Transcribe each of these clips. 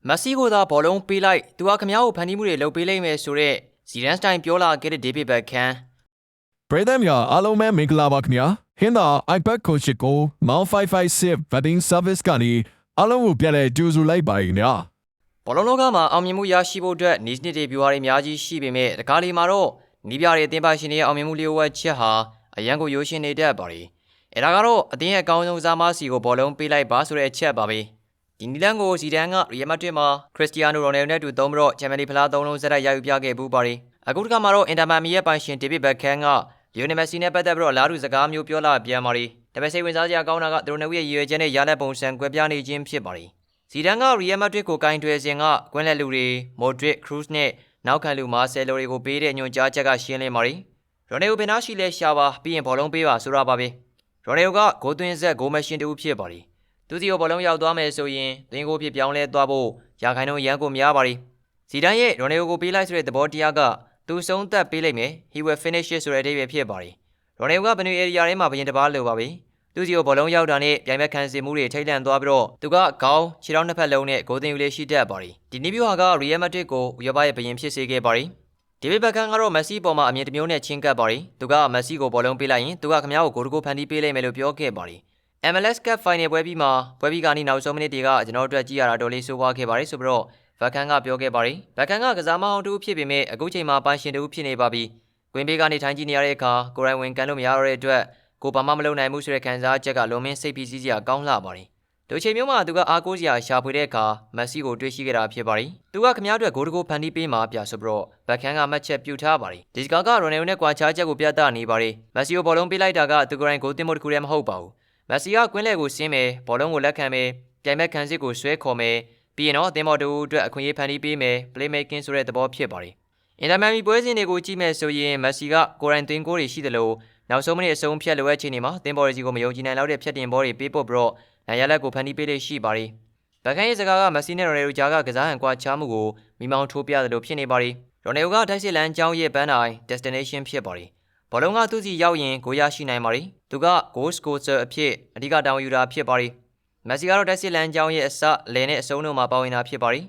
မက်ဆီကိုသာဘောလုံးပေးလိုက်သူကခမည်းကိုဖန်တီးမှုတွေလုပ်ပေးလိုက်မယ်ဆိုတော့ဇီဒန်စတိုင်ပြောလာခဲ့တဲ့ဒေးဗစ်ဘက်ခန်ပရိသတ်များအားလုံးပဲမင်္ဂလာပါခင်ဗျာဟင်းသာ iPad coach ကို Mount 556 betting service ကနေအားလုံးကိုပြန်လည်ကြိုဆိုလိုက်ပါခင်ဗျာဘောလုံးလောကမှာအောင်မြင်မှုရရှိဖို့အတွက်နေစနစ်တွေဗျူဟာတွေအများကြီးရှိပေမဲ့တကားလီမှာတော့နီးပြတွေအသင်းပိုင်ရှင်တွေရဲ့အောင်မြင်မှုလျှို့ဝှက်ချက်ဟာအရန်ကိုရိုးရှင်းနေတတ်ပါတယ်အဲဒါကတော့အသင်းရဲ့အကောင်းဆုံးစားမစီကိုဘောလုံးပေးလိုက်ပါဆိုတဲ့အချက်ပါပဲဒီနီလန်ကိုဇီဒန်ကရီယယ်မက်ဒရစ်မှာခရစ္စတီယာနိုရိုနယ်ဒိုနဲ့တူသုံးပြီးတော့ချန်ပီယံလိဖလား၃လုံးဆက်တိုက်ရယူပြခဲ့ပူပါတယ်အခုတစ်ခါမှာတော့အင်တာမန်မီရဲ့ပိုင်ရှင်ဒေးဗစ်ဘက်ခန်ကလီယိုနယ်မက်ဆီနဲ့ပတ်သက်ပြီးတော့လာတူစကားမျိုးပြောလာပြန်ပါတယ်ဒါပေမဲ့စိတ်ဝင်စားစရာကောင်းတာကသူတို့နှစ်ဦးရဲ့ရည်ရွယ်ချက်နဲ့ရလက်ပုံစံကွဲပြားနေခြင်းဖြစ်ပါတယ်ဇီဒန်ကရီယယ်မက်ဒရစ်ကိုကင်တွယ်စဉ်ကကွင်းလက်လူတွေမိုဒရစ်ခရူးစ်နဲ့နောက်ခံလူမာဆယ်လိုတွေကိုပေးတဲ့ညွှန်ကြားချက်ကရှင်းလင်းပါတယ်ရိုနယ်ဒိုပင်နာရှိလဲရှာပါပြီးရင်ဘောလုံးပေးပါဆိုတာပါပဲရိုနယ်ဒိုကဂိုးသွင်းဆက်ဂိုးမရှင်တူဖြစ်ပါတယ်သူစီကိုဘောလုံးရောက်သွားမယ်ဆိုရင်သွင်းဂိုးဖြစ်ပြောင်းလဲသွားဖို့ရာခိုင်နှုန်းရန်ကိုများပါတယ်ဇီဒန်ရဲ့ရိုနယ်ဒိုကိုပေးလိုက်ဆိုတဲ့သဘောတရားကသူဆုံးသက်ပေးလိုက်မယ် he will finish it ဆိုတဲ့အဓိပ္ပာယ်ဖြစ်ပါတယ်ရိုနယ်ဒိုကဘယ်နည်းဧရိယာထဲမှာဘရင်တစ်ပါးလိုပါပဲသူစီကိုဘောလုံးရောက်တာနဲ့ပြိုင်ဘက်ခံစီမှုတွေထိတ်လန့်သွားပြီးတော့သူကခေါင်းခြေထောက်နှစ်ဖက်လုံးနဲ့ဂိုးသွင်းယူလေးရှိတတ်ပါတယ်ဒီနည်းဗျူဟာကရီယယ်မက်ဒရစ်ကိုဥရောပရဲ့ဘရင်ဖြစ်စေခဲ့ပါတယ်ဒေးဗစ်ဘက်ခန်ကတော့မက်ဆီပေါ်မှာအမြင်တစ်မျိုးနဲ့ချင်းကပ်ပါတယ်သူကမက်ဆီကိုဘောလုံးပေးလိုက်ရင်သူကခမည်းကိုဂိုးတကူဖန်တီးပေးလိုက်မယ်လို့ပြောခဲ့ပါတယ်MLS Cup Final ပွဲပြီးမှာပွဲပြီးကနေနောက်ဆုံးမိနစ်တွေကကျွန်တော်တို့ကြည့်ရတာတော်လေးဆိုးွားခဲ့ပါတယ်ဆိုပြီးတော့ဘက်ခန်ကပြောခဲ့ပါတယ်ဘက်ခန်ကကစားမအောင်တူဖြစ်ပေမဲ့အခုချိန်မှာပိုင်ရှင်တူဖြစ်နေပါပြီကွင်းဘေးကနေထိုင်ကြည့်နေရတဲ့အခါကိုရိုင်းဝင်ကန်လို့မရတော့တဲ့အတွက်ကိုဘာမှမလုပ်နိုင်မှုဆိုတဲ့ခံစားချက်ကလွန်မင်းစိတ်ဖိစီးစရာကောင်းလှပါတယ်ဒီချိန်မျိုးမှာသူကအားကိုးစရာရှာဖွေတဲ့အခါမက်ဆီကိုတွေ့ရှိခဲ့တာဖြစ်ပါတယ်သူကခမည်းအတွက်ဂိုးတကူဖန်တီးပေးမှာပြဆိုပြီးတော့ဘက်ခန်ကမှတ်ချက်ပြုထားပါတယ်ဒီစကားကရိုနယ်ဒိုနဲ့ကွာခြားချက်ကိုပြသနေပါတယ်မက်ဆီကိုဘောလုံးပေးလိုက်တာကသူကိုယ်တိုင်ဂိုးသွင်းဖို့တခုတည်းမဟုတ်ပါဘူးမက်ဆီကကွင်းလယ်ကိုဆင်းမယ်ဘောလုံးကိုလက်ခံမယ်ပြိုင်ဘက်ခံစစ်ကိုဆွဲခေါ်မယ်ပြီးရင်တော့အသင်းပေါ်တူအတွက်အခွင့်အရေးဖန်တီးပေးမယ် playmaking ဆိုတဲ့သဘောဖြစ်ပါတယ်အင်တာမန်မီပွဲစဉ်တွေကိုကြည့်မယ်ဆိုရင်မက်ဆီကကိုရိုင်းသွင်းဂိုးတွေရှိတယ်လို့နောက်ဆုံးမိနစ်အဆုံးဖြတ်လိုအပ်ချိန်တွေမှာအသင်းပေါ်စီကိုမယုံကြည်နိုင်လောက်တဲ့ဖြတ်တင်ဘောတွေပေးပို့ပြီးတော့နိုင်ရလက်ကိုဖန်တီးပေးလေးရှိပါတယ်ဘက်ခန်ရဲ့စကားကမက်ဆီနဲ့ရိုနယ်ဒိုကြားကကစားဟန်ကွာခြားမှုကိုမိမောင်းထိုးပြတယ်လို့ဖြစ်နေပါတယ်ရိုနယ်ဒိုကတိုက်စစ်လမ်းကျောင်းရဲ့ဘန်းတိုင်း destination ဖြစ်ပါတယ်ဘောလုံးကသူ့စီရောက်ရင်ဂိုးရရှိနိုင်ပါတယ်သူက goal scorer အဖြစ်အဓိကတာဝန်ယူတာဖြစ်ပါတယ်မက်ဆီကတော့တိုက်စစ်လမ်းကျောင်းရဲ့အစလယ်နဲ့အဆုံးတို့မှာပါဝင်တာဖြစ်ပါတယ်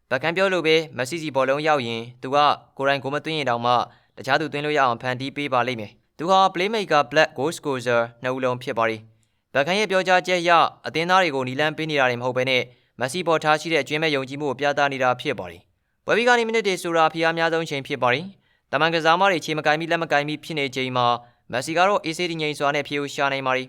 ဘက်ခန်ပြောလို့ပဲမက်ဆီစီဘောလုံးရောက်ရင်သူကကိုရိုင်းဂိုးမသွင်းရင်တောင်မှတခြားသူသွင်းလို့ရအောင်ဖန်တီးပေးပါလိမ့်မယ်သူဟာ playmaker black goal scorer နှစ်ဦးလုံးဖြစ်ပါတယ်ဘက်ခန်ရဲ့ပြောကြားချက်အရအသင်းသားတွေကိုနီလန်းပေးနေတာတွေမဟုတ်ဘဲနဲ့မက်ဆီပေါ်ထားရှိတဲ့အကျွမ်းမဲ့ယုံကြည်မှုကိုပြသနေတာဖြစ်ပါတယ်ပွဲပြီးကနေမိနစ်တွေဆိုတာဖျားများဆုံးချိန်ဖြစ်ပါတယ်တမန်ကစားမတွေခြေမကိုင်းပြီးလက်မကိုင်းပြီးဖြစ်နေချိန်မှာမက်ဆီကတော့အေးဆေးတည်ငြိမ်စွာနဲ့ဖြေဦးရှာနိုင်ပါတယ်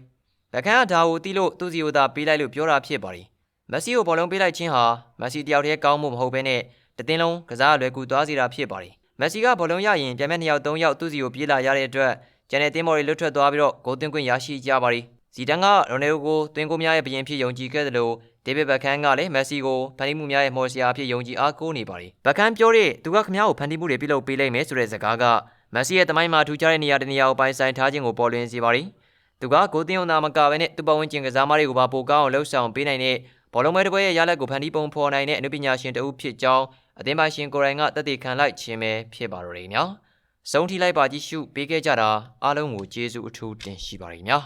ဘက်ခန်ကဒါကိုတီးလို့သူ့စီကိုသာပေးလိုက်လို့ပြောတာဖြစ်ပါတယ်မက်ဆီကိုဘောလုံးပေးလိုက်ခြင်းဟာမက်ဆီတယောက်တည်းကောင်းမှုမဟုတ်ဘဲနဲ့တသင်းလုံးကစားအလွယ်ကူသွားစေတာဖြစ်ပါတယ်မက်ဆီကဘောလုံးရရင်ပြန်မဲ့2ယောက်3ယောက်သူ့စီကိုပြေးလာရတဲ့အတွက်ကျန်တဲ့တင်းမော်တွေလွတ်ထွက်သွားပြီးတော့ဂိုးသွင်းခွင့်ရရှိကြပါတယ်ဇီဒန်ကရိုနယ်ဒိုကိုသွင်းဂိုးများရဲ့ဘရင်ဖြစ်ယုံကြည်ခဲ့တယ်လို့ဒေးဗစ်ဘက်ခန်ကလည်းမက်ဆီကိုဖန်တီးမှုများရဲ့မော်စရာဖြစ်ယုံကြည်အားကိုးနေပါတယ်ဘက်ခန်ပြောတဲ့သူကခမည်းကိုဖန်တီးမှုတွေပြုလုပ်ပေးလိုက်မယ်ဆိုတဲ့စကားကမက်ဆီရဲ့တမိုင်းမှာထူးခြားတဲ့နေရာတစ်နေရာကိုပိုင်ဆိုင်ထားခြင်းကိုပေါ်လွင်စေပါတယ်သူကဂိုးသွင်းအောင်သာမကဘဲနဲ့သူ့ပတ်ဝန်းကျင်ကစားမတွေကိုပါပိုကောင်းအောင်လှုပ်ဆောင်ပေးနိုင်တဲ့ဘောလုံးပွဲတစ်ပွဲရဲ့ရလဒ်ကိုဖန်တီးပုံဖော်နိုင်တဲ့အနုပညာရှင်တဦးဖြစ်ကြောင်းအသင်းပိုင်ရှင်ကိုရိုင်းကသက်သေခံလိုက်ခြင်းပဲဖြစ်ပါတော့တယ်ညာဆုံးထိလိုက်ပါကြည့်ရှုပေးခဲ့ကြတာအားလုံးကိုကျေးဇူးအထူးတင်ရှိပါတယ်ညာ